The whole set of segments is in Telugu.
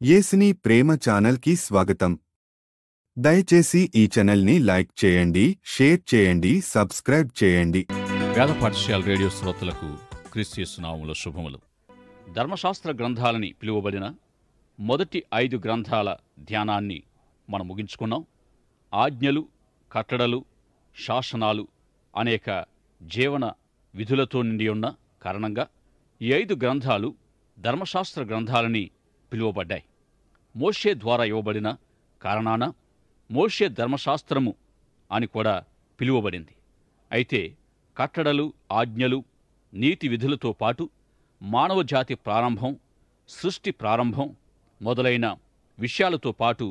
యేసుని ప్రేమ ఛానల్కి స్వాగతం. దయచేసి ఈ ఛానల్ని లైక్ చేయండి, షేర్ చేయండి, సబ్స్క్రైబ్ చేయండి. వేద పాఠశాల రేడియో శ్రోతలకు క్రీస్తు యేసు నామములో శుభములు. ధర్మశాస్త్ర గ్రంథాలని పిలువబడిన మొదటి 5 గ్రంథాల ధ్యానాన్ని మనం ముగించుకున్నాం. ఆజ్ఞలు, కట్టడలు, శాసనాలు అనేక జీవన విధులతో నిండి ఉన్న కారణంగా ఈ 5 గ్రంథాలు ధర్మశాస్త్ర గ్రంథాలని పిలువబడ్డాయి. మోషే ద్వారా ఇవ్వబడిన కారణాన మోషే ధర్మశాస్త్రము అని కూడా పిలువబడింది. అయితే కట్టడలు, ఆజ్ఞలు, నీతి విధులతో పాటు మానవజాతి ప్రారంభం, సృష్టి ప్రారంభం మొదలైన విషయాలతో పాటు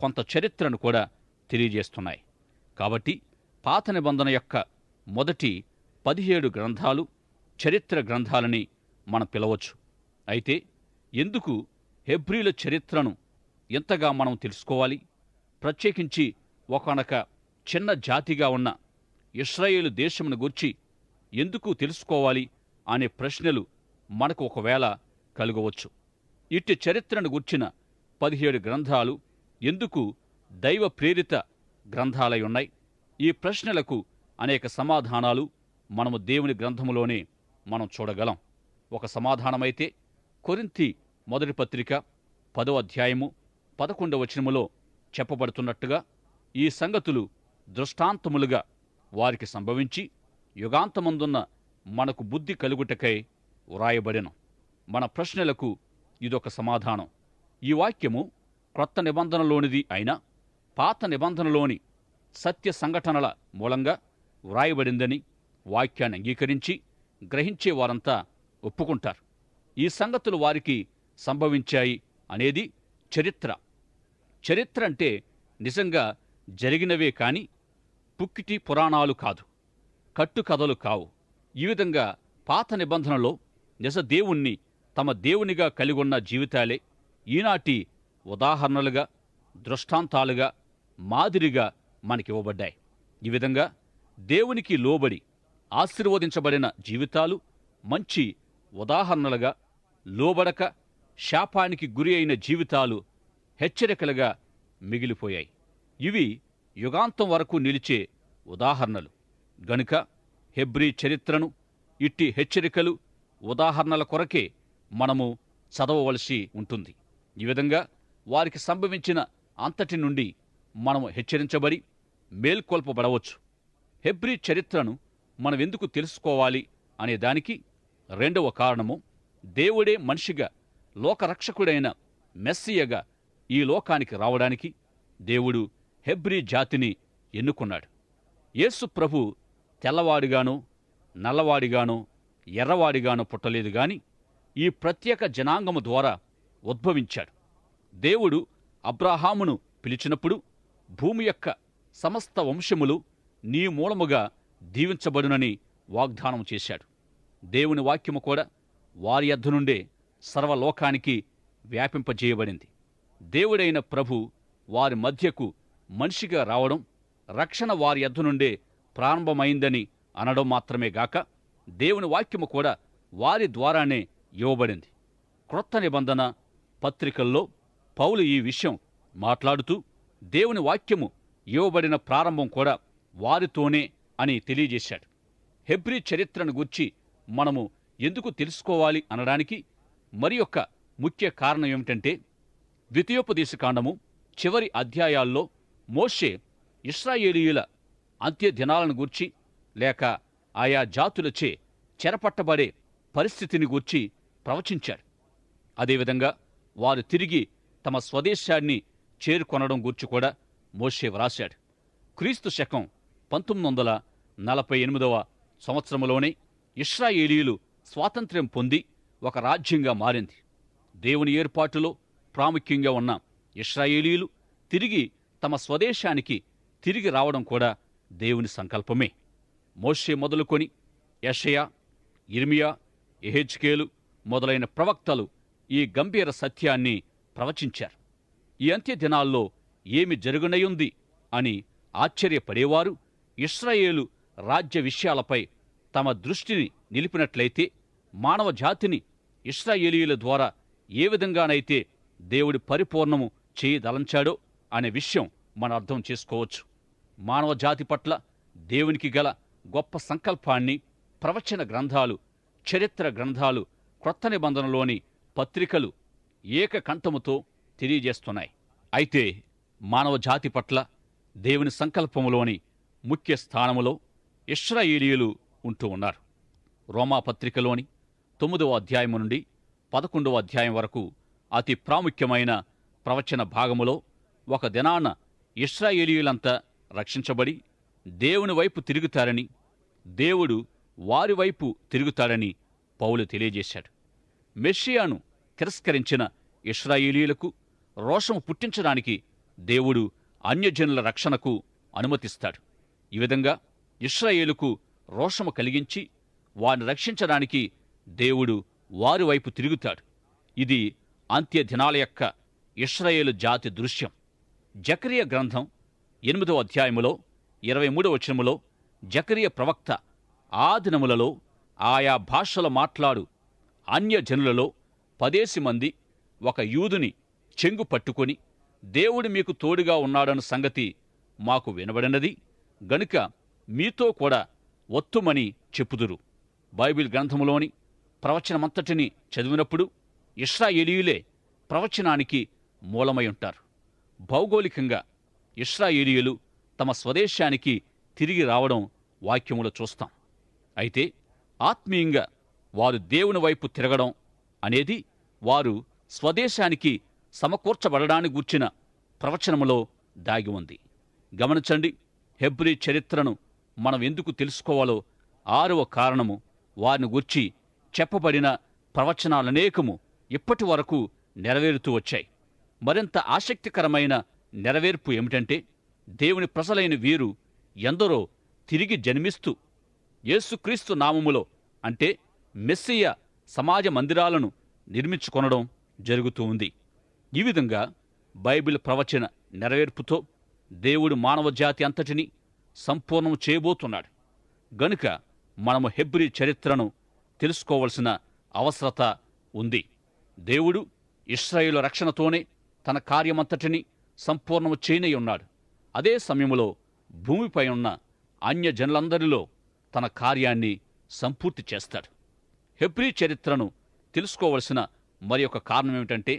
కొంత చరిత్రను కూడా తెలియజేస్తున్నాయి. కాబట్టి పాత నిబంధన యొక్క మొదటి 17 గ్రంథాలు చరిత్ర గ్రంథాలని మనం పిలవచ్చు. అయితే ఎందుకు హెబ్రీల చరిత్రను ఎంతగా మనం తెలుసుకోవాలి? ప్రత్యేకించి ఒకానొక చిన్న జాతిగా ఉన్న ఇశ్రాయేలు దేశమును గూర్చి ఎందుకు తెలుసుకోవాలి అనే ప్రశ్నలు మనకు ఒకవేళ కలుగవచ్చు. ఇట్టి చరిత్రను గూర్చిన 17 గ్రంథాలు ఎందుకు దైవ ప్రేరిత గ్రంథాలై ఉన్నాయి? ఈ ప్రశ్నలకు అనేక సమాధానాలు మనము దేవుని గ్రంథములోనే మనం చూడగలం. ఒక సమాధానమైతే కొరింథీ మొదటి పత్రిక 10వ అధ్యాయము 11వ వచనములో చెప్పబడుతున్నట్టుగా ఈ సంగతులు దృష్టాంతములుగా వారికి సంభవించి యుగాంతమందున్న మనకు బుద్ధి కలుగుటకై వ్రాయబడెను. మన ప్రశ్నలకు ఇదొక సమాధానం. ఈ వాక్యము క్రొత్త నిబంధనలోనిది అయినా పాత నిబంధనలోని సత్య సంఘటనల మూలంగా వ్రాయబడిందని వాక్యాన్ని అంగీకరించి గ్రహించే వారంతా ఒప్పుకుంటారు. ఈ సంగతులు వారికి సంభవించాయి అనేది చరిత్ర. చరిత్ర అంటే నిజంగా జరిగినవే కాని పుక్కిటి పురాణాలు కాదు, కట్టుకథలు కావు. ఈ విధంగా పాత నిబంధనలో నిజ దేవుణ్ణి తమ దేవునిగా కలిగొన్న జీవితాలే ఈనాటి ఉదాహరణలుగా, దృష్టాంతాలుగా, మాదిరిగా మనకివ్వబడ్డాయి. ఈ విధంగా దేవునికి లోబడి ఆశీర్వదించబడిన జీవితాలు మంచి ఉదాహరణలుగా, లోబడక శాపానికి గురి అయిన జీవితాలు హెచ్చరికలుగా మిగిలిపోయాయి. ఇవి యుగాంతం వరకు నిలిచే ఉదాహరణలు గనుక హెబ్రీ చరిత్రను ఇట్టి హెచ్చరికలు, ఉదాహరణల కొరకే మనము చదవవలసి ఉంటుంది. ఈ విధంగా వారికి సంభవించిన అంతటి నుండి మనము హెచ్చరించబడి మేల్కొల్పబడవచ్చు. హెబ్రీ చరిత్రను మనమెందుకు తెలుసుకోవాలి అనే దానికి రెండవ కారణము, దేవుడే మనిషిగా లోకరక్షకుడైన మెస్సియగా ఈ లోకానికి రావడానికి దేవుడు హెబ్రీ జాతిని ఎన్నుకున్నాడు. యేసు ప్రభు తెల్లవాడిగానో, నల్లవాడిగానో, ఎర్రవాడిగానో పుట్టలేదు గాని ఈ ప్రత్యేక జనాంగము ద్వారా ఉద్భవించాడు. దేవుడు అబ్రాహామును పిలిచినప్పుడు భూమి యొక్క సమస్త వంశములు నీ మూలముగా దీవించబడునని వాగ్దానం చేశాడు. దేవుని వాక్యము కూడా వారి యొద్ద నుండే సర్వలోకానికి వ్యాపింపజేయబడింది. దేవుడైన ప్రభు వారి మధ్యకు మనిషిగా రావడం, రక్షణ వారి యొద్ద నుండే ప్రారంభమైందని అనడం మాత్రమే గాక దేవుని వాక్యము కూడా వారి ద్వారానే ఇవ్వబడింది. క్రొత్త నిబంధన పత్రికల్లో పౌలు ఈ విషయం మాట్లాడుతూ దేవుని వాక్యము ఇవ్వబడిన ప్రారంభం కూడా వారితోనే అని తెలియజేశాడు. హెబ్రీ చరిత్రను గూర్చి మనము ఎందుకు తెలుసుకోవాలి అనడానికి మరి యొక్క ముఖ్య కారణం ఏమిటంటే, ద్వితీయోపదేశకాండము చివరి అధ్యాయాల్లో మోషే ఇశ్రాయేలీయుల అంత్య దినాలను గూర్చి లేక ఆయా జాతులచే చెరపట్టబడే పరిస్థితిని గూర్చి ప్రవచించాడు. అదేవిధంగా వారు తిరిగి తమ స్వదేశాన్ని చేరుకొనడం గూర్చి కూడా మోషే వ్రాశాడు. క్రీస్తు శకం 1948వ సంవత్సరంలోనే ఇశ్రాయేలీయులు స్వాతంత్ర్యం పొంది ఒక రాజ్యంగా మారింది. దేవుని ఏర్పాటులో ప్రాముఖ్యంగా ఉన్న ఇశ్రాయేలీయులు తిరిగి తమ స్వదేశానికి తిరిగి రావడం కూడా దేవుని సంకల్పమే. మోషే మొదలుకొని యెషయా, యిర్మీయా, యెహెజ్కేలు మొదలైన ప్రవక్తలు ఈ గంభీర సత్యాన్ని ప్రవచించారు. ఈ అంత్య దినాల్లో ఏమి జరుగునయుంది అని ఆశ్చర్యపడేవారు ఇశ్రాయేలు రాజ్య విషయాలపై తమ దృష్టిని నిలిపినట్లయితే మానవ జాతిని ఇశ్రాయేలీయుల ద్వారా ఏ విధంగానైతే దేవుడి పరిపూర్ణము చేయదలంచాడో అనే విషయం మనం అర్థం చేసుకోవచ్చు. మానవ జాతి పట్ల దేవునికి గల గొప్ప సంకల్పాన్ని ప్రవచన గ్రంథాలు, చరిత్ర గ్రంథాలు, క్రొత్త నిబంధనలోని పత్రికలు ఏకకంఠముతో తెలియజేస్తున్నాయి. అయితే మానవ జాతి పట్ల దేవుని సంకల్పములోని ముఖ్య స్థానములో ఇశ్రాయేలీయులు ఉంటూ ఉన్నారు. రోమాపత్రికలోని 9వ అధ్యాయం నుండి 11వ అధ్యాయం వరకు అతి ప్రాముఖ్యమైన ప్రవచన భాగములో ఒక దినాన ఇశ్రాయేలీయులంతా రక్షించబడి దేవుని వైపు తిరుగుతారని, దేవుడు వారి వైపు తిరుగుతాడని పౌలు తెలియజేశాడు. మెస్సియాను తిరస్కరించిన ఇశ్రాయేలీయులకు రోషము పుట్టించడానికి దేవుడు అన్యజనుల రక్షణకు అనుమతిస్తాడు. ఈ విధంగా ఇశ్రాయేలుకు రోషము కలిగించి వారిని రక్షించడానికి దేవుడు వారి వైపు తిరుగుతాడు. ఇది అంత్య దినాల యొక్క ఇశ్రాయేలు జాతి దృశ్యం. జకరియా గ్రంథం 8వ అధ్యాయములో 23వ వచనములో జకరియా ప్రవక్త ఆ దినములలో ఆయా భాషలు మాట్లాడు అన్యజనులలో 10 మంది ఒక యూదుని చెంగు పట్టుకొని, దేవుడు మీకు తోడుగా ఉన్నాడన్న సంగతి మాకు వినబడినది గనుక మీతో కూడా ఒత్తుమని చెప్పుదురు. బైబిల్ గ్రంథములోని ప్రవచనమంతటిని చదివినప్పుడు ఇశ్రాయేలీయులే ప్రవచనానికి మూలమై ఉంటారు. భౌగోళికంగా ఇశ్రాయేలీయులు తమ స్వదేశానికి తిరిగి రావడం వాక్యములో చూస్తాం. అయితే ఆత్మీయంగా వారు దేవుని వైపు తిరగడం అనేది వారు స్వదేశానికి సమకూర్చబడడానికి గూర్చిన ప్రవచనములో దాగి ఉంది. గమనించండి, హెబ్రీ చరిత్రను మనం ఎందుకు తెలుసుకోవాలో 6వ కారణము వారిని గూర్చి చెప్పబడిన ప్రవచనాలనేకము ఇప్పటి వరకు నెరవేరుతూ వచ్చాయి. మరింత ఆసక్తికరమైన నెరవేర్పు ఏమిటంటే, దేవుని ప్రజలైన వీరు ఎందరో తిరిగి జన్మిస్తూ యేసుక్రీస్తు నామములో, అంటే మెస్సియా సమాజ మందిరాలను నిర్మించుకొనడం జరుగుతూ ఉంది. ఈ విధంగా బైబిల్ ప్రవచన నెరవేర్పుతో దేవుడు మానవజాతి అంతటినీ సంపూర్ణం చేయబోతున్నాడు. గనుక మనము హెబ్రీ చరిత్రను తెలుసుకోవలసిన అవసరత ఉంది. దేవుడు ఇశ్రాయేలు రక్షణతోనే తన కార్యమంతటినీ సంపూర్ణము చేయనయ్యున్నాడు. అదే సమయంలో భూమిపై ఉన్న అన్యజనులందరిలో తన కార్యాన్ని సంపూర్తి చేస్తాడు. హెబ్రీ చరిత్రను తెలుసుకోవలసిన మరి ఒక కారణం ఏమిటంటే,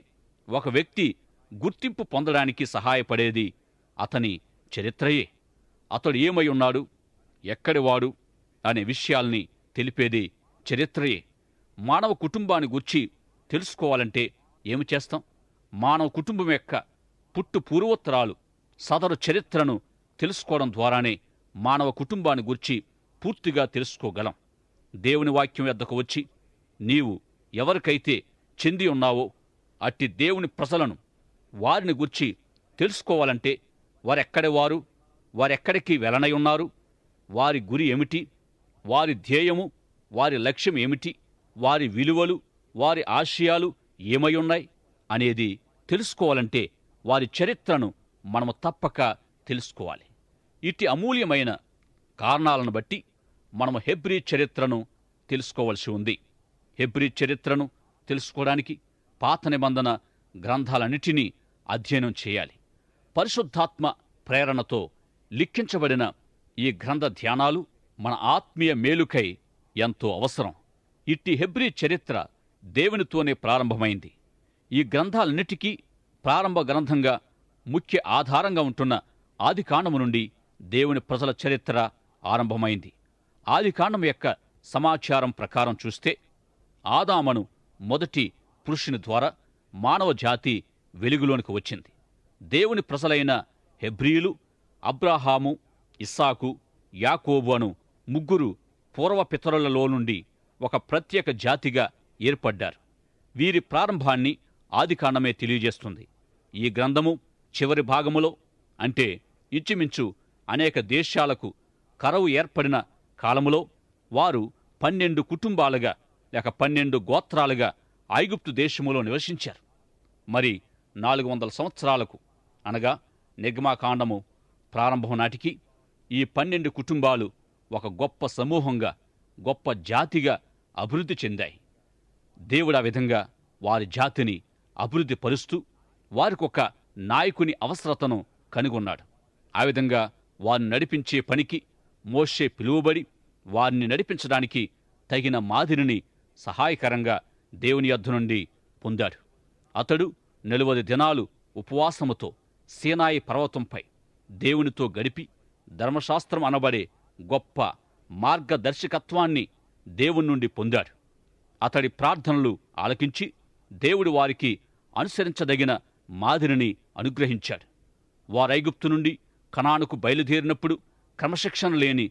ఒక వ్యక్తి గుర్తింపు పొందడానికి సహాయపడేది అతని చరిత్రయే. అతడు ఏమై ఉన్నాడు, ఎక్కడివాడు అనే విషయాల్ని తెలిపేది చరిత్రయే. మానవ కుటుంబాన్ని గూర్చి తెలుసుకోవాలంటే ఏమి చేస్తాం? మానవ కుటుంబం యొక్క పుట్టు పూర్వోత్తరాలు, సదరు చరిత్రను తెలుసుకోవడం ద్వారానే మానవ కుటుంబాన్ని గూర్చి పూర్తిగా తెలుసుకోగలం. దేవుని వాక్యం వద్దకు వచ్చి నీవు ఎవరికైతే చెంది ఉన్నావో అట్టి దేవుని ప్రజలను, వారిని గూర్చి తెలుసుకోవాలంటే వారెక్కడి వారు, వారెక్కడికి వెళ్లనై ఉన్నారు, వారి గురి ఏమిటి, వారి ధ్యేయము, వారి లక్ష్యం ఏమిటి, వారి విలువలు, వారి ఆశయాలు ఏమై ఉన్నాయి అనేది తెలుసుకోవాలంటే వారి చరిత్రను మనము తప్పక తెలుసుకోవాలి. ఇట్టి అమూల్యమైన కారణాలను బట్టి మనము హెబ్రీ చరిత్రను తెలుసుకోవలసి ఉంది. హెబ్రీ చరిత్రను తెలుసుకోవడానికి పాత నిబంధన గ్రంథాలన్నిటినీ అధ్యయనం చేయాలి. పరిశుద్ధాత్మ ప్రేరణతో లిఖించబడిన ఈ గ్రంథ ధ్యానాలు మన ఆత్మీయ మేలుకై ఎంతో అవసరం. ఇట్టి హెబ్రీ చరిత్ర దేవునితోనే ప్రారంభమైంది. ఈ గ్రంథాలన్నిటికీ ప్రారంభ గ్రంథంగా, ముఖ్య ఆధారంగా ఉంటున్న ఆదికాండము నుండి దేవుని ప్రజల చరిత్ర ఆరంభమైంది. ఆదికాండం యొక్క సమాచారం ప్రకారం చూస్తే, ఆదామును మొదటి పురుషుని ద్వారా మానవ జాతి వెలుగులోనికి వచ్చింది. దేవుని ప్రజలైన హెబ్రీయులు అబ్రాహాము, ఇస్సాకు, యాకోబు అను ముగ్గురు పూర్వపితరులలో నుండి ఒక ప్రత్యేక జాతిగా ఏర్పడ్డారు. వీరి ప్రారంభాన్ని ఆదికాండమే తెలియజేస్తుంది. ఈ గ్రంథము చివరి భాగములో, అంటే ఇంచుమించు అనేక దేశాలకు కరవు ఏర్పడిన కాలములో వారు 12 కుటుంబాలుగా లేక 12 గోత్రాలుగా ఐగుప్తు దేశములో నివసించారు. మరి 400 సంవత్సరాలకు అనగా నిర్గమాకాండము ప్రారంభం నాటికి ఈ 12 కుటుంబాలు ఒక గొప్ప సమూహంగా, గొప్ప జాతిగా అభివృద్ధి చెందాయి. దేవుడు ఆ విధంగా వారి జాతిని అభివృద్ధి పరుస్తూ వారికొక నాయకుని అవసరతను కనుగొన్నాడు. ఆ విధంగా వారిని నడిపించే పనికి మోషే పిలువబడి వారిని నడిపించడానికి తగిన మాదిరిని సహాయకరంగా దేవుని యొద్ద నుండి పొందాడు. అతడు 40 దినాలు ఉపవాసముతో సీనాయి పర్వతంపై దేవునితో గడిపి ధర్మశాస్త్రం అనబడే గొప్ప మార్గదర్శకత్వాన్ని దేవుని నుండి పొందాడు. అతడి ప్రార్థనలు ఆలకించి దేవుడు వారికి అనుసరించదగిన మాదిరిని అనుగ్రహించాడు. వారైగుప్తు నుండి కనానుకు బయలుదేరినప్పుడు క్రమశిక్షణ లేని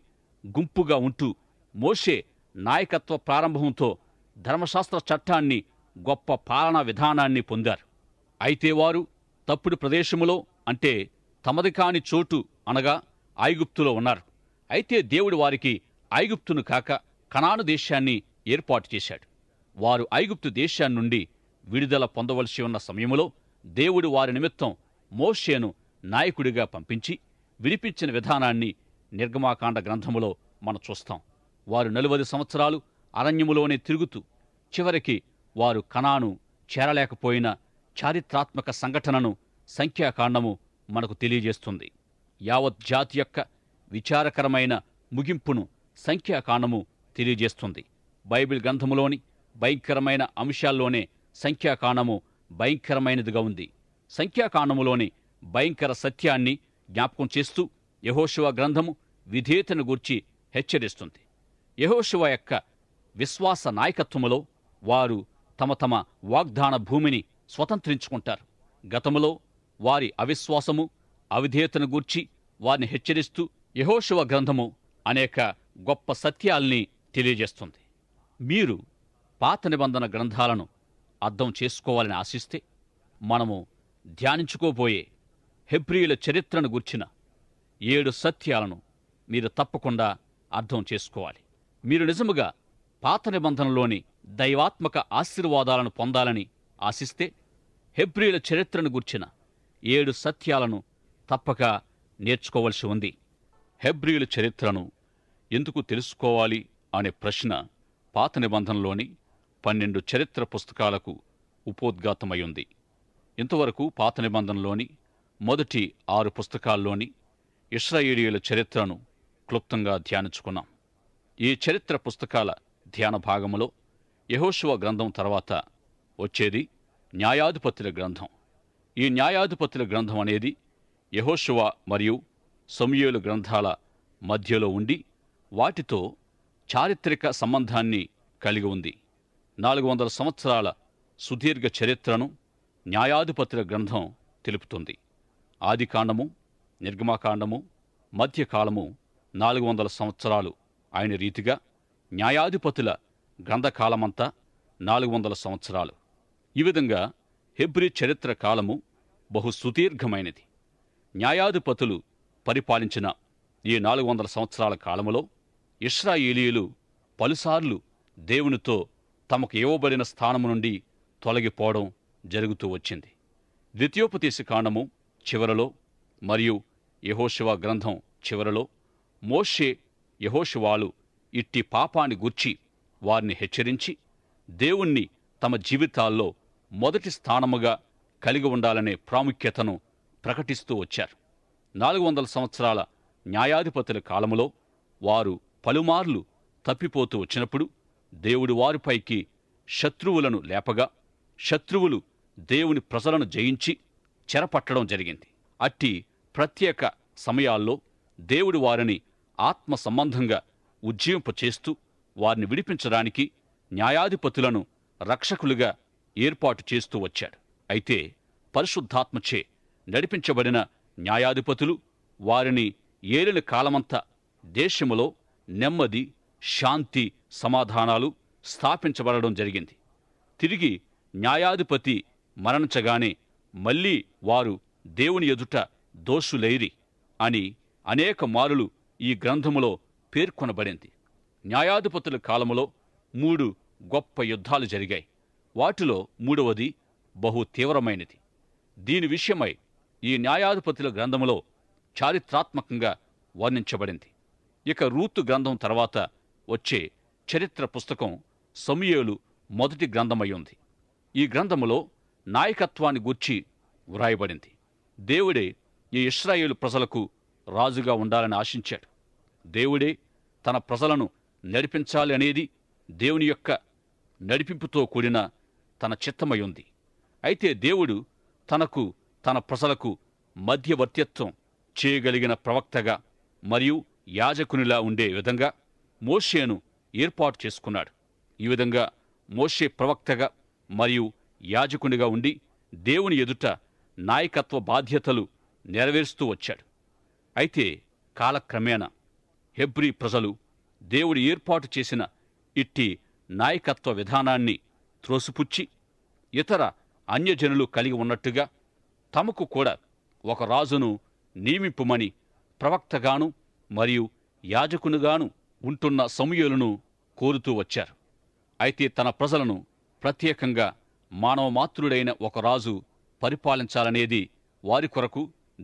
గుంపుగా ఉంటూ మోషే నాయకత్వ ప్రారంభంతో ధర్మశాస్త్ర చట్టాన్ని, గొప్ప పాలనా విధానాన్ని పొందారు. అయితే వారు తప్పుడు ప్రదేశములో, అంటే తమది కాని చోటు అనగా ఐగుప్తులో ఉన్నారు. అయితే దేవుడు వారికి ఐగుప్తును కాక కనాను దేశాన్ని ఏర్పాటు చేశాడు. వారు ఐగుప్తు దేశాన్ని నుండి విడుదల పొందవలసి ఉన్న సమయములో దేవుడు వారి నిమిత్తం మోషేను నాయకుడిగా పంపించి విడిపించిన విధానాన్ని నిర్గమాకాండ గ్రంథములో మనం చూస్తాం. వారు 40 సంవత్సరాలు అరణ్యములోనే తిరుగుతూ చివరికి వారు కనాను చేరలేకపోయిన చారిత్రాత్మక సంఘటనను సంఖ్యాకాండము మనకు తెలియజేస్తుంది. యావత్ జాతి యొక్క విచారకరమైన ముగింపును సంఖ్యాకాండము తెలియజేస్తుంది. బైబిల్ గ్రంథములోని భయంకరమైన అంశాల్లోనే సంఖ్యాకాండము భయంకరమైనదిగా ఉంది. సంఖ్యాకాండములోని భయంకర సత్యాన్ని జ్ఞాపకం చేస్తూ యెహోషువ గ్రంథము విధేయతను గూర్చి హెచ్చరిస్తుంది. యెహోషువ యొక్క విశ్వాస నాయకత్వములో వారు తమ తమ వాగ్దాన భూమిని స్వతంత్రించుకుంటారు. గతములో వారి అవిశ్వాసము, అవిధేయతను గూర్చి వారిని హెచ్చరిస్తూ యెహోషువ గ్రంథము అనేక గొప్ప సత్యాల్ని తెలియజేస్తుంది. మీరు పాత నిబంధన గ్రంథాలను అర్థం చేసుకోవాలని ఆశిస్తే మనము ధ్యానించుకోబోయే హెబ్రీయుల చరిత్రను గూర్చిన 7 సత్యాలను మీరు తప్పకుండా అర్థం చేసుకోవాలి. మీరు నిజముగా పాత నిబంధనలోని దైవాత్మక ఆశీర్వాదాలను పొందాలని ఆశిస్తే హెబ్రీయుల చరిత్రను గూర్చిన 7 సత్యాలను తప్పక నేర్చుకోవలసి ఉంది. హెబ్రీయుల చరిత్రను ఎందుకు తెలుసుకోవాలి అనే ప్రశ్న పాత నిబంధనలోని 12 చరిత్ర పుస్తకాలకు ఉపోద్ఘాతమయ్యుంది. ఇంతవరకు పాత నిబంధనలోని మొదటి 6 పుస్తకాల్లోని ఇశ్రాయేలీయుల చరిత్రను క్లుప్తంగా ధ్యానించుకున్నాం. ఈ చరిత్ర పుస్తకాల ధ్యాన భాగములో యెహోషువ గ్రంథం తర్వాత వచ్చేది న్యాయాధిపతుల గ్రంథం. ఈ న్యాయాధిపతుల గ్రంథం అనేది యెహోషువ మరియు సమూయేలు గ్రంథాల మధ్యలో ఉండి వాటితో చారిత్రక సంబంధాన్ని కలిగి ఉంది. 400 సంవత్సరాల సుదీర్ఘ చరిత్రను న్యాయాధిపతుల గ్రంథం తెలుపుతుంది. ఆదికాండము, నిర్గమాకాండము, మధ్యకాలము 400 సంవత్సరాలు అయిన రీతిగా న్యాయాధిపతుల గ్రంథకాలమంతా 400 సంవత్సరాలు. ఈ విధంగా హెబ్రీ చరిత్ర కాలము బహు సుదీర్ఘమైనది. న్యాయాధిపతులు పరిపాలించిన ఈ 400 సంవత్సరాల కాలములో ఇశ్రాయేలీయులు పలుసార్లు దేవునితో తమకు ఇవ్వబడిన స్థానము నుండి తొలగిపోవడం జరుగుతూ వచ్చింది. ద్వితీయోపదేశకాండము చివరలో మరియు యెహోషువ గ్రంథం చివరలో మోషే, యెహోషువాలు ఇట్టి పాపాన్ని గూర్చి వారిని హెచ్చరించి దేవుణ్ణి తమ జీవితాల్లో మొదటి స్థానముగా కలిగి ఉండాలనే ప్రాముఖ్యతను ప్రకటిస్తూ వచ్చారు. 400 సంవత్సరాల న్యాయాధిపతుల కాలములో వారు పలుమార్లు తప్పిపోతూ వచ్చినప్పుడు దేవుడు వారిపైకి శత్రువులను లేపగా శత్రువులు దేవుని ప్రజలను జయించి చెరపట్టడం జరిగింది. అట్టి ప్రత్యేక సమయాల్లో దేవుడు వారిని ఆత్మ సంబంధంగా ఉజ్జీవింపచేస్తూ వారిని విడిపించడానికి న్యాయాధిపతులను రక్షకులుగా ఏర్పాటు చేస్తూ వచ్చాడు. అయితే పరిశుద్ధాత్మచే నడిపించబడిన న్యాయాధిపతులు వారిని ఏలిన కాలమంతా దేశములో నెమ్మది, శాంతి, సమాధానాలు స్థాపించబడడం జరిగింది. తిరిగి న్యాయాధిపతి మరణించగానే మళ్లీ వారు దేవుని ఎదుట దోషులైరి అని అనేక మారులు ఈ గ్రంథములో పేర్కొనబడింది. న్యాయాధిపతుల కాలములో 3 గొప్ప యుద్ధాలు జరిగాయి. వాటిలో 3వది బహు తీవ్రమైనది. దీని విషయమై ఈ న్యాయాధిపతుల గ్రంథములో చారిత్రాత్మకంగా వర్ణించబడింది. ఇక రూతు గ్రంథం తర్వాత వచ్చే చరిత్ర పుస్తకం సమూయేలు మొదటి గ్రంథమయ్యుంది. ఈ గ్రంథములో నాయకత్వాన్ని గూర్చి వ్రాయబడింది. దేవుడే ఈ ఇశ్రాయేలు ప్రజలకు రాజుగా ఉండాలని ఆశించాడు. దేవుడే తన ప్రజలను నడిపించాలి అనేది దేవుని యొక్క నడిపింపుతో కూడిన తన చిత్తమై ఉంది. అయితే దేవుడు తన ప్రజలకు మధ్యవర్తిత్వం చేయగలిగిన ప్రవక్తగా మరియు యాజకునిలా ఉండే విధంగా మోషేను ఏర్పాటు చేసుకున్నాడు. ఈ విధంగా మోషే ప్రవక్తగా మరియు యాజకునిగా ఉండి దేవుని ఎదుట నాయకత్వ బాధ్యతలు నెరవేరుస్తూ వచ్చాడు. అయితే కాలక్రమేణా హెబ్రీ ప్రజలు దేవుడు ఏర్పాటు చేసిన ఇట్టి నాయకత్వ విధానాన్ని త్రోసిపుచ్చి ఇతర అన్యజనులు కలిగి ఉన్నట్టుగా తమకు కూడా ఒక రాజును నియమింపుమని ప్రవక్తగాను మరియు యాజకునిగాను ఉంటున్న సమూయేలును కోరుతూ వచ్చారు. అయితే తన ప్రజలను ప్రత్యేకంగా మానవమాత్రుడైన ఒక రాజు పరిపాలించాలనేది వారి కొరకు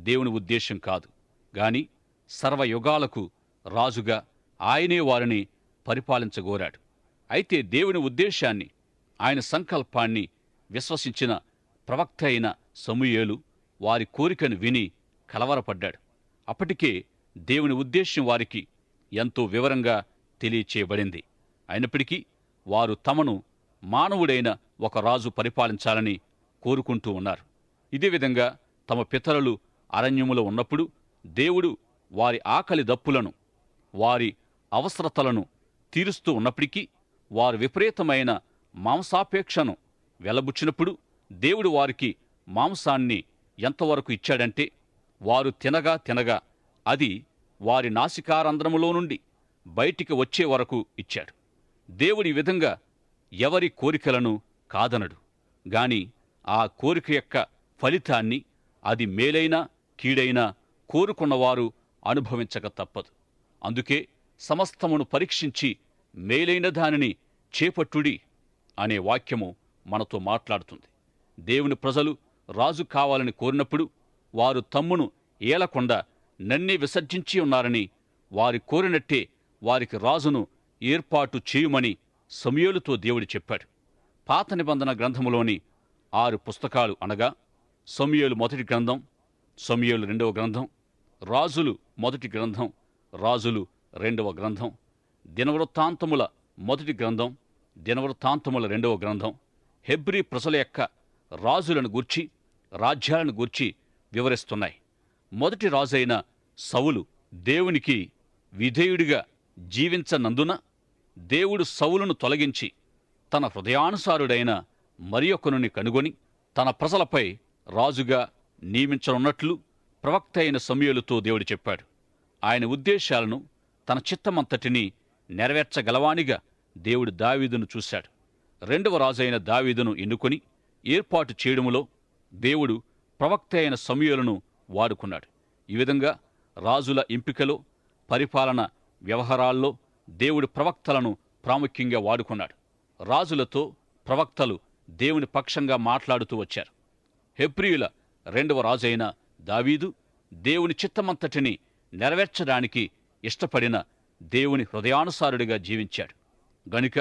దేవుని ఉద్దేశం కాదు, గాని సర్వయుగాలకు రాజుగా ఆయనే వారిని పరిపాలించగోరాడు. అయితే దేవుని ఉద్దేశాన్ని, ఆయన సంకల్పాన్ని విశ్వసించిన ప్రవక్త అయిన సమూయేలు వారి కోరికను విని కలవరపడ్డాడు. అప్పటికే దేవుని ఉద్దేశం వారికి ఎంతో వివరంగా తెలియచేయబడింది. అయినప్పటికీ వారు తమను మానవుడైన ఒక రాజు పరిపాలించాలని కోరుకుంటూ ఉన్నారు. ఇదే విధంగా తమ పితరులు అరణ్యములో ఉన్నప్పుడు దేవుడు వారి ఆకలి దప్పులను, వారి అవసరతలను తీరుస్తూ ఉన్నప్పటికీ వారు విపరీతమైన మాంసాపేక్షను వెలబుచ్చినప్పుడు దేవుడు వారికి మాంసాన్ని ఎంతవరకు ఇచ్చాడంటే వారు తినగా అది వారి నాసికారంధ్రములో నుండి బయటికి వచ్చే వరకు ఇచ్చాడు. దేవుడి విధంగా ఎవరి కోరికలను కాదనడు, గాని ఆ కోరిక యొక్క ఫలితాన్ని, అది మేలైనా కీడైనా కోరుకున్నవారు అనుభవించక తప్పదు. అందుకే సమస్తమును పరీక్షించి మేలైన దానిని చేపట్టుడి అనే వాక్యము మనతో మాట్లాడుతుంది. దేవుని ప్రజలు రాజు కావాలని కోరినప్పుడు వారు తమ్మును ఏలకుండా నన్నే విసర్జించి ఉన్నారని, వారి కోరినట్టే వారికి రాజును ఏర్పాటు చేయుమని సమూయేలుతో దేవుడు చెప్పాడు. పాత నిబంధన గ్రంథములోని 6 పుస్తకాలు అనగా సమూయేలు మొదటి గ్రంథం, సమూయేలు రెండవ గ్రంథం, రాజులు మొదటి గ్రంథం, రాజులు రెండవ గ్రంథం, దినవృత్తాంతముల మొదటి గ్రంథం, దినవృత్తాంతముల రెండవ గ్రంథం హెబ్రీ ప్రజల యొక్క రాజులను గూర్చి, రాజ్యాలను గూర్చి వివరిస్తున్నాయి. మొదటి రాజైన సౌలు దేవునికి విధేయుడిగా జీవించనందున దేవుడు సౌలును తొలగించి తన హృదయానుసారుడైన మరియొకనుని కనుగొని తన ప్రజలపై రాజుగా నియమించనున్నట్లు ప్రవక్త అయిన సమూయేలుతో దేవుడు చెప్పాడు. ఆయన ఉద్దేశాలను, తన చిత్తమంతటినీ నెరవేర్చగలవానిగా దేవుడు దావీదును చూశాడు. రెండవ రాజైన దావీదును ఎన్నుకొని ఏర్పాటు చేయడములో దేవుడు ప్రవక్త అయిన సమూయేలును వాడుకున్నాడు. ఈ విధంగా రాజుల ఎంపికలో, పరిపాలన వ్యవహారాల్లో దేవుడు ప్రవక్తలను ప్రాముఖ్యంగా వాడుకున్నాడు. రాజులతో ప్రవక్తలు దేవుని పక్షంగా మాట్లాడుతూ వచ్చారు. హెబ్రీయుల రెండవ రాజైన దావీదు దేవుని చిత్తమంతటిని నెరవేర్చడానికి ఇష్టపడిన దేవుని హృదయానుసారుడిగా జీవించాడు గనుక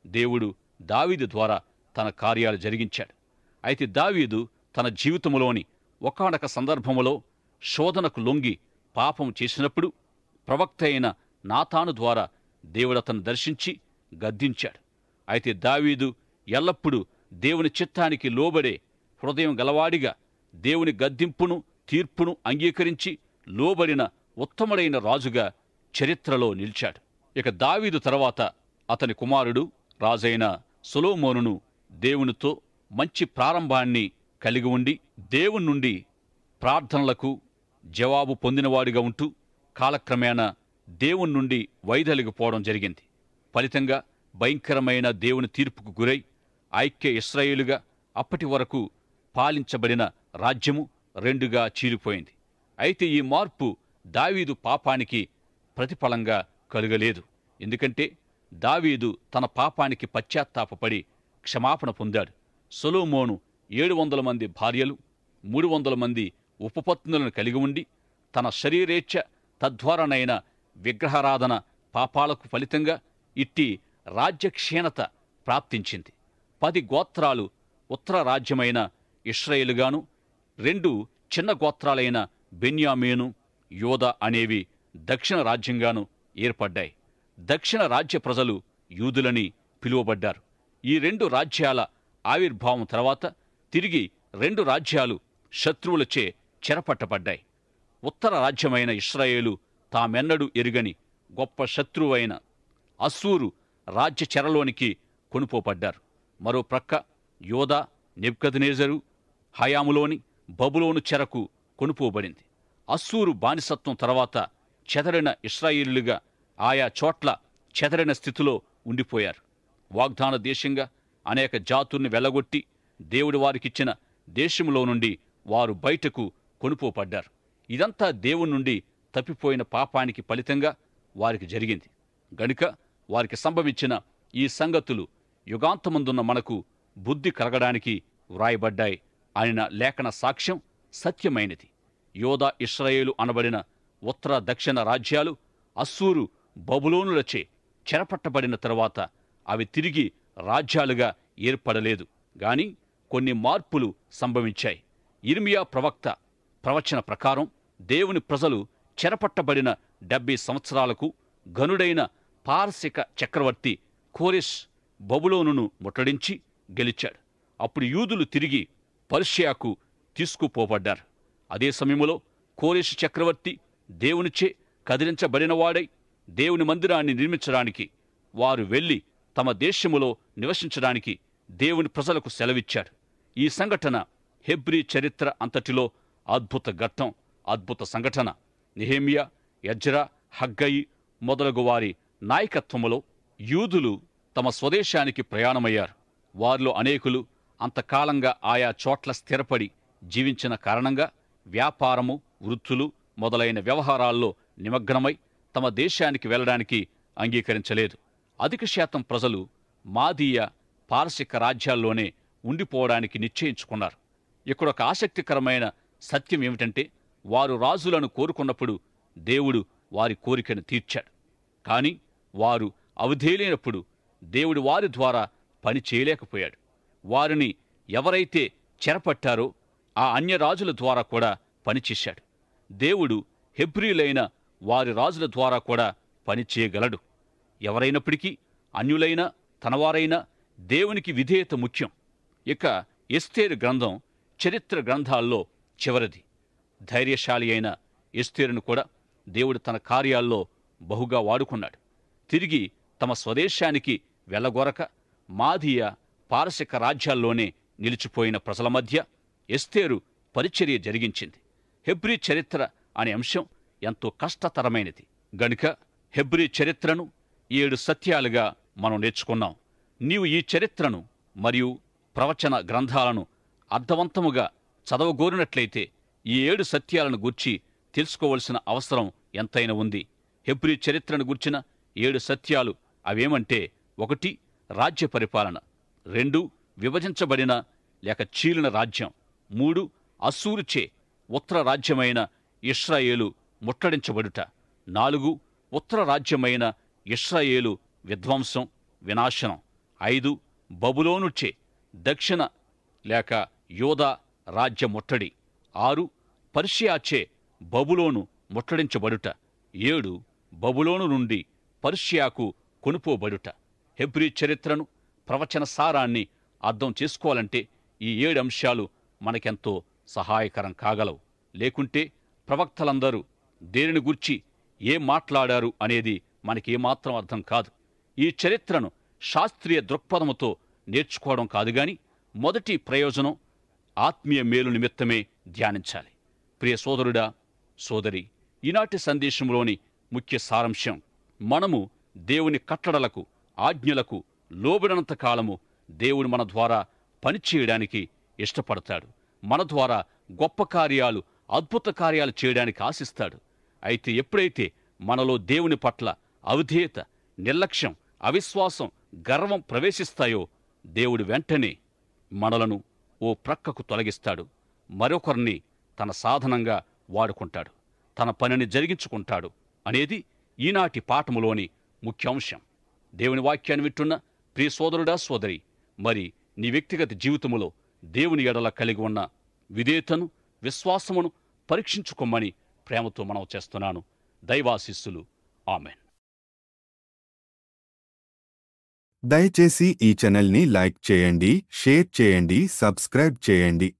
దేవుడు దావీదు ద్వారా తన కార్యాలు జరిగించాడు. అయితే దావీదు తన జీవితంలోని ఒకానొక సందర్భములో శోధనకు లొంగి పాపం చేసినప్పుడు ప్రవక్త అయిన నాతాను ద్వారా దేవుడతను దర్శించి గద్దించాడు. అయితే దావీదు ఎల్లప్పుడూ దేవుని చిత్తానికి లోబడే హృదయం గలవాడిగా దేవుని గద్దింపును, తీర్పును అంగీకరించి లోబడిన ఉత్తముడైన రాజుగా చరిత్రలో నిలిచాడు. ఇక దావీదు తర్వాత అతని కుమారుడు రాజైన సొలొమోనును దేవునితో మంచి ప్రారంభాన్ని కలిగి ఉండి దేవుని నుండి ప్రార్థనలకు జవాబు పొందినవాడిగా ఉంటూ కాలక్రమేణా దేవుని నుండి వైదొలిగిపోవడం జరిగింది. ఫలితంగా భయంకరమైన దేవుని తీర్పుకు గురై ఐక్య ఇశ్రాయేలుగా అప్పటి వరకు పాలించబడిన రాజ్యము రెండుగా చీలిపోయింది. అయితే ఈ మార్పు దావీదు పాపానికి ప్రతిఫలంగా కలుగలేదు. ఎందుకంటే దావీదు తన పాపానికి పశ్చాత్తాపపడి క్షమాపణ పొందాడు. సొలొమోను 700 మంది భార్యలు, 300 మంది ఉపపత్నులను కలిగి ఉండి తన శరీరేచ్ఛ తద్వారానైన విగ్రహారాధన పాపాలకు ఫలితంగా ఇట్టి రాజ్యక్షీణత ప్రాప్తించింది. 10 గోత్రాలు ఉత్తర రాజ్యమైన ఇశ్రాయేలుగాను, రెండు చిన్న గోత్రాలైన బెన్యామీను, యోదా అనేవి దక్షిణ రాజ్యంగాను ఏర్పడ్డాయి. దక్షిణ రాజ్య ప్రజలు యూదులని పిలువబడ్డారు. ఈ రెండు రాజ్యాల ఆవిర్భావం తర్వాత తిరిగి రెండు రాజ్యాలు శత్రువులచే చెరపట్టబడ్డాయి. ఉత్తర రాజ్యమైన ఇశ్రాయేలు తామెన్నడూ ఎరుగని గొప్ప శత్రువైన అస్సూరు రాజ్య చెరలోనికి కొనుపోబడ్డారు. మరో ప్రక్క యోదా నెబుకద్నెజరు హయాములోని బబులోను చెరకు కొనుపోబడింది. అస్సూరు బానిసత్వం తర్వాత చెదరిన ఇశ్రాయేలుగా ఆయా చోట్ల చెదరిన స్థితిలో ఉండిపోయారు. వాగ్దాన దేశంగా అనేక జాతుల్ని వెళ్లగొట్టి దేవుడు వారికిచ్చిన దేశంలో నుండి వారు బయటకు కొనుపోబడ్డారు. ఇదంతా దేవుని నుండి తప్పిపోయిన పాపానికి ఫలితంగా వారికి జరిగింది. గనుక వారికి సంభవించిన ఈ సంగతులు యుగాంతమందున్న మనకు బుద్ధి కలగడానికి వ్రాయబడ్డాయి ఆయన లేఖన సాక్ష్యం సత్యమైనది. యోదా ఇశ్రాయేలు అనబడిన ఉత్తర దక్షిణ రాజ్యాలు అస్సూరు బబులోనులచే చెరపట్టబడిన తరువాత అవి తిరిగి రాజ్యాలుగా ఏర్పడలేదు గాని కొన్ని మార్పులు సంభవించాయి. యిర్మీయా ప్రవక్త ప్రవచన ప్రకారం దేవుని ప్రజలు చెరపట్టబడిన 70 సంవత్సరాలకు ఘనుడైన పారసిక చక్రవర్తి కోరెష్ బబులోనును ముట్టడించి గెలిచాడు. అప్పుడు యూదులు తిరిగి పర్షియాకు తీసుకుపోబడ్డారు. అదే సమయంలో కోరెష్ చక్రవర్తి దేవునిచే కదిలించబడినవాడై దేవుని మందిరాన్ని నిర్మించడానికి వారు వెళ్లి తమ దేశములో నివసించడానికి దేవుని ప్రజలకు సెలవిచ్చాడు. ఈ సంఘటన హెబ్రీ చరిత్ర అంతటిలో అద్భుత ఘట్టం, అద్భుత సంఘటన. నెహెమ్యా, ఎజ్రా, హగ్గయి మొదలగు వారి నాయకత్వములో యూదులు తమ స్వదేశానికి ప్రయాణమయ్యారు. వారిలో అనేకులు అంతకాలంగా ఆయా చోట్ల స్థిరపడి జీవించిన కారణంగా వ్యాపారము, వృత్తులు మొదలైన వ్యవహారాల్లో నిమగ్నమై తమ దేశానికి వెళ్లడానికి అంగీకరించలేదు. అధిక శాతం ప్రజలు మాదీయ, పారసిక రాజ్యాల్లోనే ఉండిపోవడానికి నిశ్చయించుకున్నారు. ఇక్కడొక ఆసక్తికరమైన సత్యం ఏమిటంటే వారు రాజులను కోరుకున్నప్పుడు దేవుడు వారి కోరికను తీర్చాడు. కాని వారు అవధేలినప్పుడు దేవుడు వారి ద్వారా పని చేయలేకపోయాడు. వారిని ఎవరైతే చెరపట్టారో ఆ అన్యరాజుల ద్వారా కూడా పనిచేశాడు. దేవుడు హెబ్రీలైన వారి రాజుల ద్వారా కూడా పనిచేయగలడు. ఎవరైనప్పటికీ అన్యులైన తనవారైనా దేవునికి విధేయత ముఖ్యం. ఇక ఎస్తేరు గ్రంథం చరిత్ర గ్రంథాల్లో చివరిది. ధైర్యశాలి అయిన ఎస్తేరును కూడా దేవుడు తన కార్యాల్లో బహుగా వాడుకున్నాడు. తిరిగి తమ స్వదేశానికి వెళ్ళగొరక మాదీయ, పారసిక రాజ్యాల్లోనే నిలిచిపోయిన ప్రజల మధ్య ఎస్తేరు పరిచర్య జరిగించింది. హెబ్రీ చరిత్ర అనే అంశం ఎంతో కష్టతరమైనది గనుక హెబ్రీ చరిత్రను 7 సత్యాలుగా మనం నేర్చుకున్నాం. నీవు ఈ చరిత్రను మరియు ప్రవచన గ్రంథాలను అర్థవంతముగా చదవగోరినట్లయితే ఈ 7 సత్యాలను గూర్చి తెలుసుకోవలసిన అవసరం ఎంతైనా ఉంది. హెబ్రీ చరిత్రను గూర్చిన 7 సత్యాలు అవేమంటే: 1 రాజ్య పరిపాలన, 2 విభజించబడిన లేక చీలిన రాజ్యం, 3 అస్సూరుచే ఉత్తర రాజ్యమైన ఇశ్రాయేలు ముట్టడించబడుట, 4 ఉత్తర రాజ్యమైన ఇశ్రాయేలు విధ్వంసం, వినాశనం, 5 బబులోనుచే దక్షిణ లేక యోదా రాజ్య ముట్టడి, 6 పర్షియాచే బబులోను ముట్టడించబడుట, 7 బబులోను నుండి పర్షియాకు కొనుపోబడుట. హెబ్రీ చరిత్రను, ప్రవచన సారాన్ని అర్థం చేసుకోవాలంటే ఈ 7 అంశాలు మనకెంతో సహాయకరం కాగలవు. లేకుంటే ప్రవక్తలందరూ దేనిని గూర్చి ఏం మాట్లాడారు అనేది మనకేమాత్రం అర్థం కాదు. ఈ చరిత్రను శాస్త్రీయ దృక్పథముతో నేర్చుకోవడం కాదుగాని మొదటి ప్రయోజనం ఆత్మీయ మేలు నిమిత్తమే ధ్యానించాలి. ప్రియ సోదరుడా, సోదరి, ఈనాటి సందేశంలోని ముఖ్య సారాంశం: మనము దేవుని కట్టడలకు, ఆజ్ఞలకు లోబడినంత కాలము దేవుడు మన ద్వారా పనిచేయడానికి ఇష్టపడతాడు. మన ద్వారా గొప్ప కార్యాలు, అద్భుత కార్యాలు చేయడానికి ఆశిస్తాడు. అయితే ఎప్పుడైతే మనలో దేవుని పట్ల అవిధేయత, నిర్లక్ష్యం, అవిశ్వాసం, గర్వం ప్రవేశిస్తాయో దేవుడు వెంటనే మనలను ఓ ప్రక్కకు తొలగిస్తాడు. మరొకరిని తన సాధనంగా వాడుకుంటాడు, తన పనిని జరిగించుకుంటాడు అనేది ఈనాటి పాఠములోని ముఖ్యాంశం. దేవుని వాక్యాన్ని వింటున్న ప్రియ సోదరుడా, సోదరి, మరి నీ వ్యక్తిగత జీవితములో దేవుని ఎడల కలిగి ఉన్న విధేయతను, విశ్వాసమును పరీక్షించుకోమని ప్రేమతో మనవి చేస్తున్నాను. దైవాశీస్సులు. ఆమెన్. దయచేసి ఈ ఛానల్ని లైక్ చేయండి, షేర్ చేయండి, సబ్స్క్రైబ్ చేయండి.